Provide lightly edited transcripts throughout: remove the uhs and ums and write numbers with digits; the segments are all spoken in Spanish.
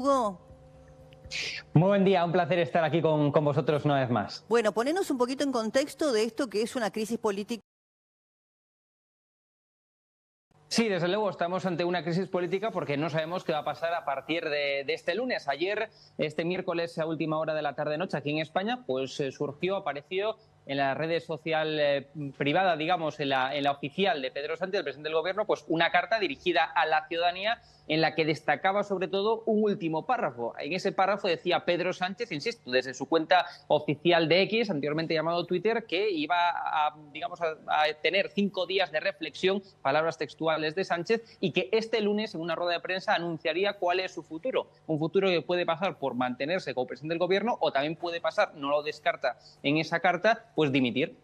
Hugo, Muy buen día, un placer estar aquí con vosotros una vez más. bueno, ponenos un poquito en contexto de esto que es una crisis política. Sí, desde luego estamos ante una crisis política porque no sabemos qué va a pasar a partir de este lunes. Ayer, este miércoles a última hora de la tarde-noche aquí en España, pues apareció en la red social privada, digamos, en la oficial de Pedro Sánchez, el presidente del Gobierno, pues una carta dirigida a la ciudadanía en la que destacaba sobre todo un último párrafo. En ese párrafo decía Pedro Sánchez, insisto, desde su cuenta oficial de X, anteriormente llamado Twitter, que iba a tener 5 días de reflexión, palabras textuales de Sánchez, y que este lunes en una rueda de prensa anunciaría cuál es su futuro. Un futuro que puede pasar por mantenerse como presidente del Gobierno o también puede pasar, no lo descarta en esa carta, pues dimitir.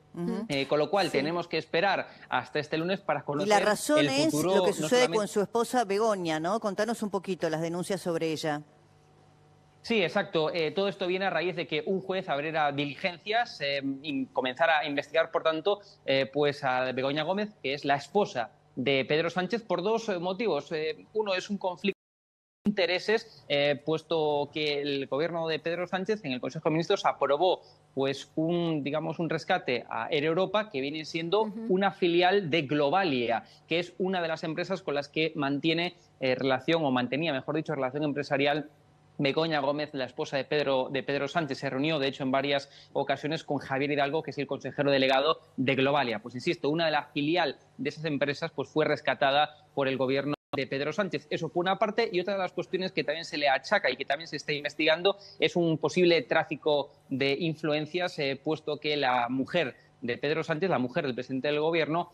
Con lo cual tenemos que esperar hasta este lunes para conocer Y la razón el es futuro. lo que No sucede solamente con su esposa Begoña, ¿no? Contanos un poquito las denuncias sobre ella. Sí, exacto. Todo esto viene a raíz de que un juez abriera diligencias y comenzara a investigar, por tanto, pues a Begoña Gómez, que es la esposa de Pedro Sánchez, por dos motivos. Uno es un conflicto de intereses, puesto que el gobierno de Pedro Sánchez en el Consejo de Ministros aprobó pues un rescate a Air Europa, que viene siendo una filial de Globalia, que es una de las empresas con las que mantiene relación, o mantenía, mejor dicho, relación empresarial Begoña Gómez, la esposa de Pedro Sánchez. Se reunió, de hecho, en varias ocasiones con Javier Hidalgo, que es el consejero delegado de Globalia. Pues insisto, una de las filiales de esas empresas pues fue rescatada por el gobierno de Pedro Sánchez. Eso por una parte, y otra de las cuestiones que también se le achaca y que también se está investigando es un posible tráfico de influencias, puesto que la mujer de Pedro Sánchez, la mujer del presidente del Gobierno,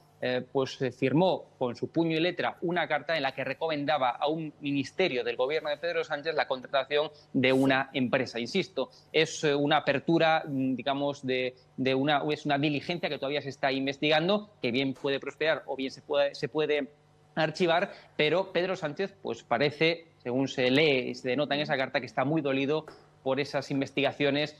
firmó con su puño y letra una carta en la que recomendaba a un ministerio del Gobierno de Pedro Sánchez la contratación de una empresa. Insisto, es una apertura, digamos, es una diligencia que todavía se está investigando, que bien puede prosperar o bien se puede archivar, pero Pedro Sánchez pues parece, según se lee y se denota en esa carta, que está muy dolido por esas investigaciones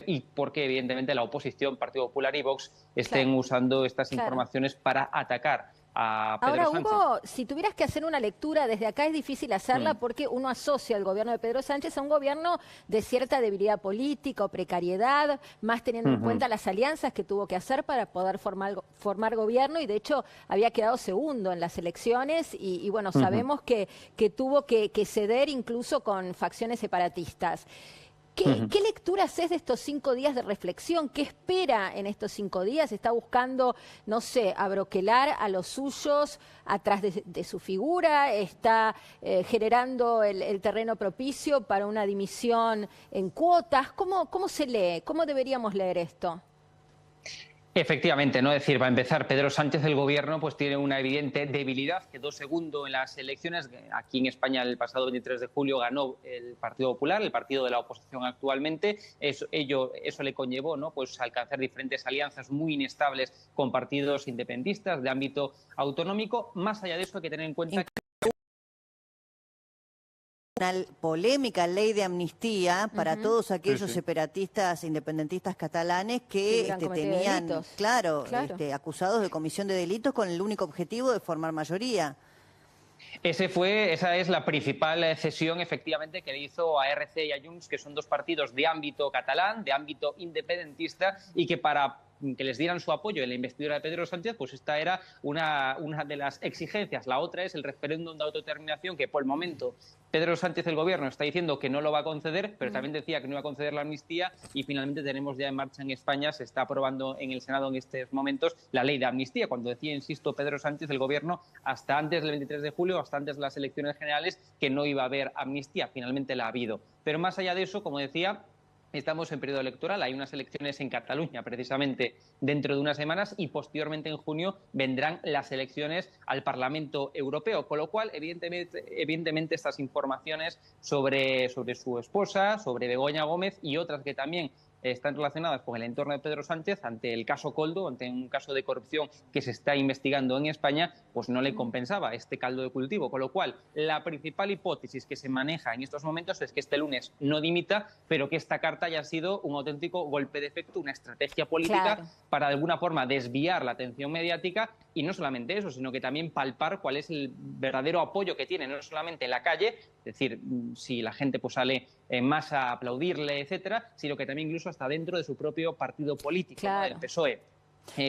y porque evidentemente la oposición, Partido Popular y Vox, estén Claro, usando estas claro. informaciones para atacar a Pedro Ahora, Sánchez. Hugo, si tuvieras que hacer una lectura desde acá es difícil hacerla porque uno asocia al gobierno de Pedro Sánchez a un gobierno de cierta debilidad política o precariedad, más teniendo en cuenta las alianzas que tuvo que hacer para poder formar gobierno, y de hecho había quedado segundo en las elecciones y bueno, sabemos que tuvo que ceder incluso con facciones separatistas. ¿Qué lectura haces de estos 5 días de reflexión? ¿Qué espera en estos 5 días? ¿Está buscando, no sé, abroquelar a los suyos atrás de su figura? ¿Está generando el terreno propicio para una dimisión en cuotas? ¿Cómo se lee? ¿Cómo deberíamos leer esto? Efectivamente, ¿no? Es decir, para empezar, Pedro Sánchez, el gobierno, pues tiene una evidente debilidad. Quedó segundo en las elecciones. Aquí en España, el pasado 23 de julio, ganó el Partido Popular, el partido de la oposición actualmente. Eso le conllevó, ¿no? Pues alcanzar diferentes alianzas muy inestables con partidos independentistas de ámbito autonómico. Más allá de eso, hay que tener en cuenta que Una polémica ley de amnistía para todos aquellos separatistas, independentistas catalanes que hubieran cometido tenían, delitos. claro, Claro. acusados de comisión de delitos con el único objetivo de formar mayoría. esa es la principal cesión, efectivamente, que le hizo a RC y a Junts, que son dos partidos de ámbito catalán, de ámbito independentista, y que para que les dieran su apoyo en la investidura de Pedro Sánchez, pues esta era una de las exigencias. La otra es el referéndum de autodeterminación, que por el momento Pedro Sánchez, el gobierno, está diciendo que no lo va a conceder, pero también decía que no iba a conceder la amnistía, y finalmente tenemos ya en marcha en España, se está aprobando en el Senado en estos momentos la ley de amnistía. Cuando decía, insisto, Pedro Sánchez, el gobierno, hasta antes del 23 de julio, hasta antes de las elecciones generales, que no iba a haber amnistía. Finalmente la ha habido. Pero más allá de eso, como decía, estamos en periodo electoral, hay unas elecciones en Cataluña precisamente dentro de unas semanas, y posteriormente en junio vendrán las elecciones al Parlamento Europeo, con lo cual evidentemente estas informaciones sobre su esposa, sobre Begoña Gómez y otras que también están relacionadas con el entorno de Pedro Sánchez ante el caso Koldo, ante un caso de corrupción que se está investigando en España, pues no le compensaba este caldo de cultivo. Con lo cual, la principal hipótesis que se maneja en estos momentos es que este lunes no dimita, pero que esta carta haya sido un auténtico golpe de efecto, una estrategia política Claro. para de alguna forma desviar la atención mediática y no solamente eso, sino que también palpar cuál es el verdadero apoyo que tiene, no solamente en la calle, es decir, si la gente pues sale en masa a aplaudirle, etcétera, sino que también incluso hasta dentro de su propio partido político, claro, ¿no?, del PSOE.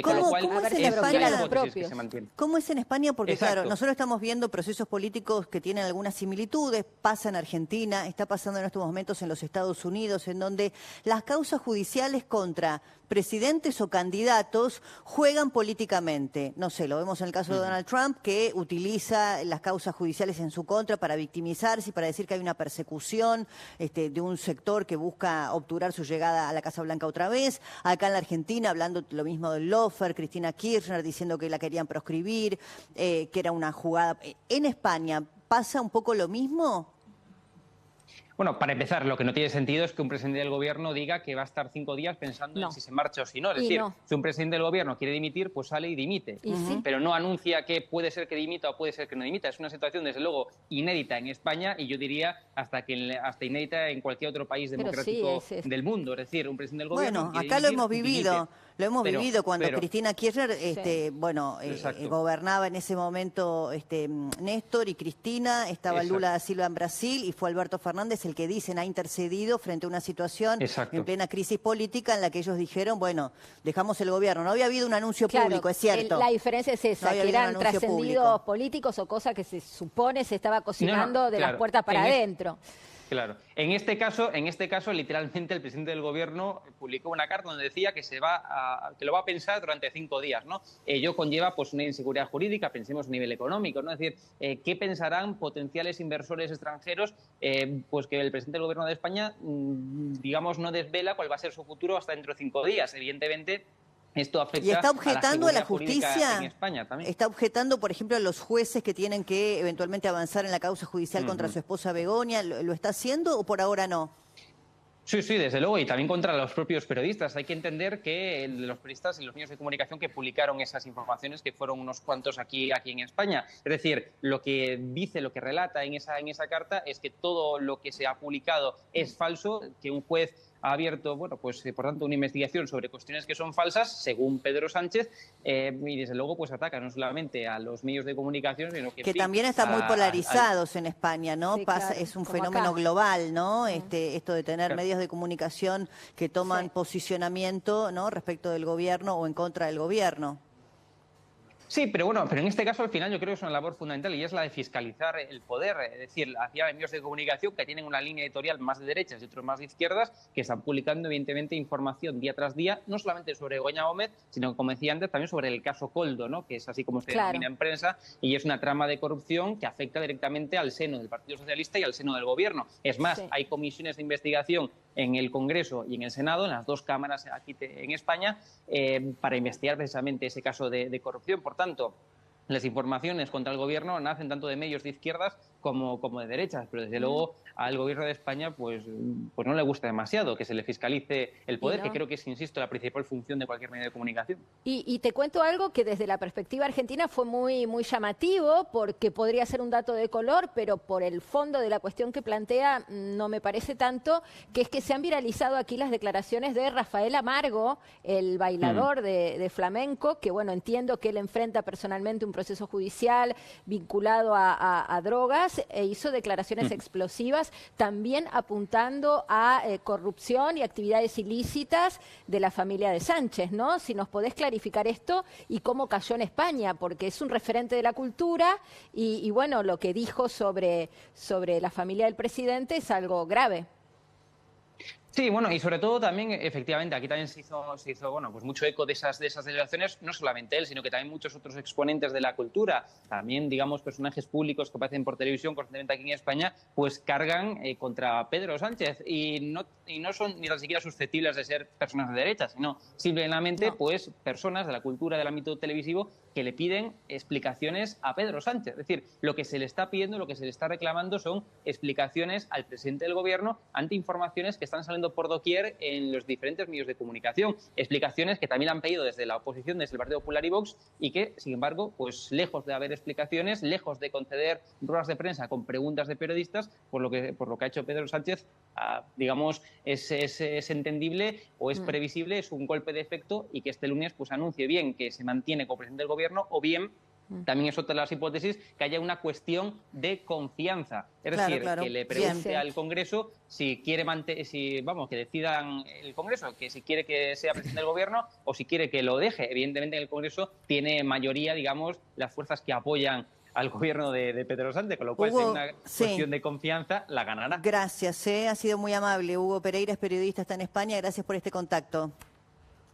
Con lo cual, ¿cómo es en es una España? hipótesis que se mantiene. ¿Cómo es en España? Porque Exacto. claro, nosotros estamos viendo procesos políticos que tienen algunas similitudes, pasa en Argentina, está pasando en estos momentos en los Estados Unidos, en donde las causas judiciales contra presidentes o candidatos juegan políticamente. No sé, lo vemos en el caso de Donald Trump, que utiliza las causas judiciales en su contra para victimizarse y para decir que hay una persecución de un sector que busca obturar su llegada a la Casa Blanca otra vez. Acá en la Argentina, hablando lo mismo del Lofer, Cristina Kirchner diciendo que la querían proscribir, que era una jugada. ¿En España pasa un poco lo mismo? Bueno, para empezar, lo que no tiene sentido es que un presidente del gobierno diga que va a estar 5 días pensando en si se marcha o si no. Es decir, si un presidente del gobierno quiere dimitir, pues sale y dimite. Pero no anuncia que puede ser que dimita o puede ser que no dimita. Es una situación, desde luego, inédita en España y yo diría hasta inédita en cualquier otro país democrático del mundo. Es decir, un presidente del gobierno Bueno, acá lo hemos vivido. Lo hemos vivido cuando Cristina Kirchner gobernaba en ese momento Néstor y Cristina, estaba Lula da Silva en Brasil y fue Alberto Fernández el que dicen ha intercedido frente a una situación en plena crisis política en la que ellos dijeron, bueno, dejamos el gobierno. No había habido un anuncio público, es cierto. La diferencia es esa, que eran trascendidos políticos o cosas que se supone se estaba cocinando de las puertas para adentro. Claro. En este caso, literalmente el presidente del gobierno publicó una carta donde decía que que lo va a pensar durante 5 días, ¿no? Ello conlleva pues una inseguridad jurídica, pensemos a nivel económico, ¿no? Es decir, ¿qué pensarán potenciales inversores extranjeros? Pues que el presidente del gobierno de España, digamos, no desvela cuál va a ser su futuro hasta dentro de 5 días. Evidentemente, esto afecta. ¿Y está objetando a la justicia? En España también. ¿Está objetando, por ejemplo, a los jueces que tienen que eventualmente avanzar en la causa judicial contra su esposa Begoña? ¿Lo está haciendo o por ahora no? Sí, desde luego, y también contra los propios periodistas. Hay que entender que los periodistas y los medios de comunicación que publicaron esas informaciones, que fueron unos cuantos aquí en España. Es decir, lo que dice, lo que relata en esa carta es que todo lo que se ha publicado es falso, que un juez ha abierto, bueno, pues por tanto una investigación sobre cuestiones que son falsas, según Pedro Sánchez, y desde luego pues ataca no solamente a los medios de comunicación, sino que también están muy polarizados en España, ¿no? Sí, claro, es un fenómeno global, ¿no? Esto de tener medios de comunicación que toman posicionamiento, ¿no?, respecto del gobierno o en contra del gobierno. Sí, pero en este caso al final yo creo que es una labor fundamental y es la de fiscalizar el poder, es decir, hacia medios de comunicación que tienen una línea editorial más de derechas y otros más de izquierdas, que están publicando evidentemente información día tras día, no solamente sobre Begoña Gómez, sino como decía antes, también sobre el caso Koldo, ¿no?, que es así como se denomina en prensa, y es una trama de corrupción que afecta directamente al seno del Partido Socialista y al seno del Gobierno. Es más, hay comisiones de investigación en el Congreso y en el Senado, en las dos cámaras aquí en España, para investigar precisamente ese caso de corrupción. Por tanto, las informaciones contra el Gobierno nacen tanto de medios de izquierdas como de derechas, pero desde luego al Gobierno de España pues no le gusta demasiado que se le fiscalice el poder, que creo que es, insisto, la principal función de cualquier medio de comunicación. Y te cuento algo que desde la perspectiva argentina fue muy llamativo, porque podría ser un dato de color, pero por el fondo de la cuestión que plantea no me parece tanto, que es que se han viralizado aquí las declaraciones de Rafael Amargo, el bailador de flamenco, que bueno, entiendo que él enfrenta personalmente un proceso judicial vinculado a drogas, e hizo declaraciones explosivas, también apuntando a corrupción y actividades ilícitas de la familia de Sánchez, ¿no? Si nos podés clarificar esto y cómo cayó en España, porque es un referente de la cultura y bueno, lo que dijo sobre la familia del presidente es algo grave. Sí, bueno, y sobre todo también, efectivamente, aquí también se hizo bueno, pues mucho eco de esas declaraciones, no solamente él, sino que también muchos otros exponentes de la cultura, también, digamos, personajes públicos que aparecen por televisión constantemente aquí en España, pues cargan contra Pedro Sánchez y no son ni tan siquiera susceptibles de ser personas de derecha, sino simplemente pues personas de la cultura, del ámbito televisivo, que le piden explicaciones a Pedro Sánchez. Es decir, lo que se le está pidiendo, lo que se le está reclamando son explicaciones al presidente del Gobierno ante informaciones que están saliendo por doquier en los diferentes medios de comunicación. Explicaciones que también han pedido desde la oposición, desde el Partido Popular y Vox, y que, sin embargo, pues lejos de haber explicaciones, lejos de conceder ruedas de prensa con preguntas de periodistas, por lo que ha hecho Pedro Sánchez, digamos, es entendible o es previsible, es un golpe de efecto, y que este lunes pues anuncie bien que se mantiene como presidente del Gobierno gobierno, o bien también es otra de las hipótesis, que haya una cuestión de confianza. Es Claro, decir, claro. que le pregunte al Congreso si quiere que decidan el Congreso, que si quiere que sea presidente del gobierno o si quiere que lo deje. Evidentemente en el Congreso tiene mayoría, digamos, las fuerzas que apoyan al gobierno de Pedro Sánchez, con lo cual, si es una cuestión de confianza, la ganará. Gracias, ha sido muy amable. Hugo Pereira es periodista, está en España. Gracias por este contacto.